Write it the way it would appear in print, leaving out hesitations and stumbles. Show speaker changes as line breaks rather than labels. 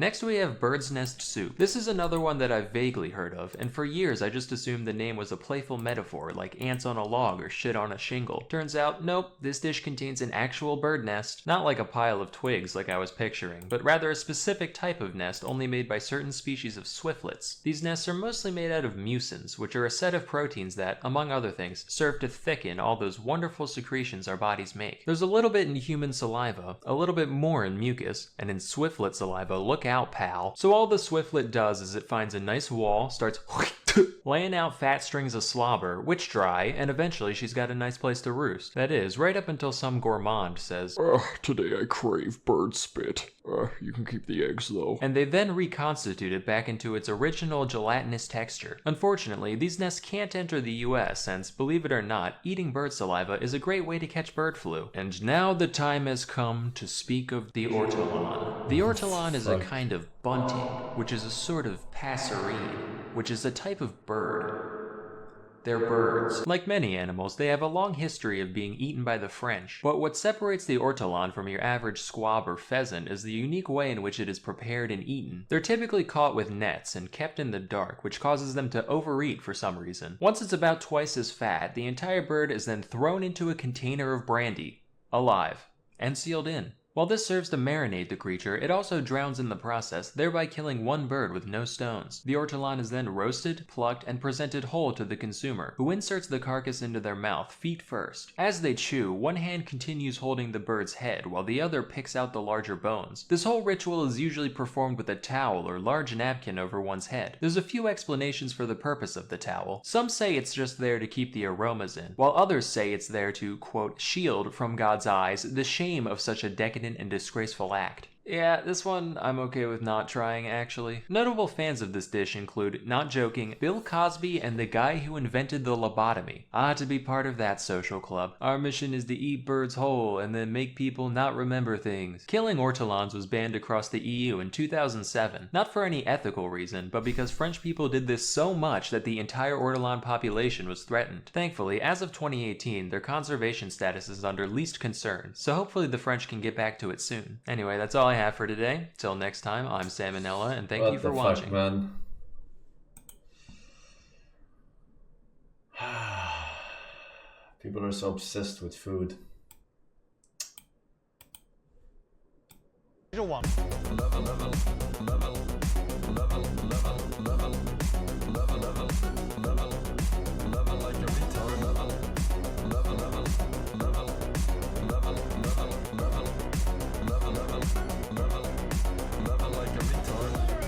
Next we have bird's nest soup. This is another one that I've vaguely heard of, and for years I just assumed the name was a playful metaphor like ants on a log or shit on a shingle. Turns out, nope, this dish contains an actual bird nest, not like a pile of twigs like I was picturing, but rather a specific type of nest only made by certain species of swiftlets. These nests are mostly made out of mucins, which are a set of proteins that, among other things, serve to thicken all those wonderful secretions our bodies make. There's a little bit in human saliva, a little bit more in mucus, and in swiftlet saliva, look out pal. So all the swiftlet does is it finds a nice wall, starts laying out fat strings of slobber, which dry, and eventually she's got a nice place to roost. That is, right up until some gourmand says,
Today I crave bird spit. You can keep the eggs though.
And they then reconstitute it back into its original gelatinous texture. Unfortunately, these nests can't enter the US since, believe it or not, eating bird saliva is a great way to catch bird flu. And now the time has come to speak of the ortolan. The ortolan is a kind of bunting, which is a sort of passerine, which is a type of bird. They're birds. Like many animals, they have a long history of being eaten by the French, but what separates the ortolan from your average squab or pheasant is the unique way in which it is prepared and eaten. They're typically caught with nets and kept in the dark, which causes them to overeat for some reason. Once it's about twice as fat, the entire bird is then thrown into a container of brandy, alive, and sealed in. While this serves to marinate the creature, it also drowns in the process, thereby killing one bird with no stones. The ortolan is then roasted, plucked, and presented whole to the consumer, who inserts the carcass into their mouth, feet first. As they chew, one hand continues holding the bird's head, while the other picks out the larger bones. This whole ritual is usually performed with a towel or large napkin over one's head. There's a few explanations for the purpose of the towel. Some say it's just there to keep the aromas in, while others say it's there to, quote, shield from God's eyes the shame of such a decadent and disgraceful act. Yeah, this one I'm okay with not trying, actually. Notable fans of this dish include, not joking, Bill Cosby and the guy who invented the lobotomy. To be part of that social club. Our mission is to eat birds whole and then make people not remember things. Killing ortolans was banned across the EU in 2007, not for any ethical reason, but because French people did this so much that the entire ortolan population was threatened. Thankfully, as of 2018, their conservation status is under least concern, so hopefully the French can get back to it soon. Anyway, that's all I have for today. Till next time, I'm Salmonella, and thank you for watching.
Man? People are so obsessed with food.
Love